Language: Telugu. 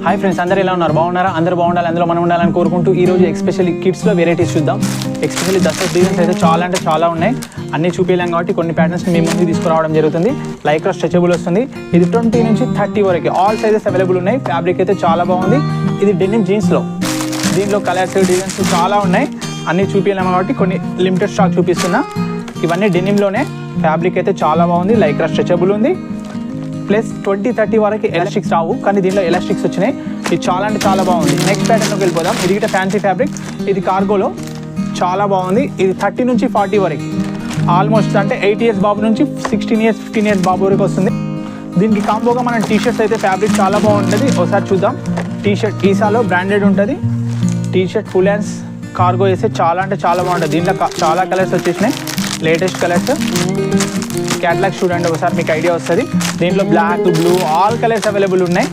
హాయ్ ఫ్రెండ్స్, అందరూ ఎలా ఉన్నారు? బాగున్నారా? అందరూ బాగుండాలి, అందులో మనం ఉండాలని కోరుకుంటూ ఈరోజు ఎస్పెషల్లీ కిడ్స్లో వెరైటీస్ చూద్దాం. ఎస్పెషల్లీ దసరా డిజైన్స్ అయితే చాలా ఉన్నాయి. అన్నీ చూపించలేం కాబట్టి కొన్ని ప్యాటర్న్స్ మీ ముందుకు తీసుకురావడం జరుగుతుంది. లైక్రా స్ట్రెచబుల్ వస్తుంది. ఇది 20 నుంచి 30 వరకు ఆల్ సైజెస్ అవైలబుల్ ఉన్నాయి. ఫ్యాబ్రిక్ అయితే చాలా బాగుంది. ఇది డెనిమ్ జీన్స్లో, దీంట్లో కలర్స్ డిజైన్స్ చాలా ఉన్నాయి. అన్నీ చూపించలేము కాబట్టి కొన్ని లిమిటెడ్ స్టాక్ చూపిస్తున్నా. ఇవన్నీ డెనిమ్లోనే. ఫ్యాబ్రిక్ అయితే చాలా బాగుంది. లైక్రా స్ట్రెచబుల్ ఉంది. ప్లస్ 20-30 వరకు ఎలాస్టిక్స్ రావు, కానీ దీనిలో ఎలాస్టిక్స్ వచ్చినాయి. ఇది చాలా బాగుంది. నెక్స్ట్ ప్యాటర్న్లోకి వెళ్ళిపోదాం. ఇది గిట్ట ఫ్యాన్సీ ఫ్యాబ్రిక్. ఇది కార్గోలో చాలా బాగుంది. ఇది 30 నుంచి 40 వరకు ఆల్మోస్ట్, అంటే 8 ఇయర్స్ బాబు నుంచి 16 ఇయర్స్ 15 ఇయర్స్ బాబు వరకు వస్తుంది. దీనికి కాంబోగా మనం టీషర్ట్స్ అయితే ఫ్యాబ్రిక్ చాలా బాగుంటుంది. ఒకసారి చూద్దాం. టీషర్ట్ ఈసాలో బ్రాండెడ్ ఉంటుంది. టీషర్ట్ ఫుల్ హ్యాండ్స్ కార్గో వేస్తే చాలా బాగుంటుంది. దీంట్లో చాలా కలర్స్ వచ్చేసినాయి, లేటెస్ట్ కలర్స్. క్యాటలాగ్ చూడండి ఒకసారి, మీకు ఐడియా వస్తుంది. దీంట్లో black, blue all colours available ఉన్నాయి.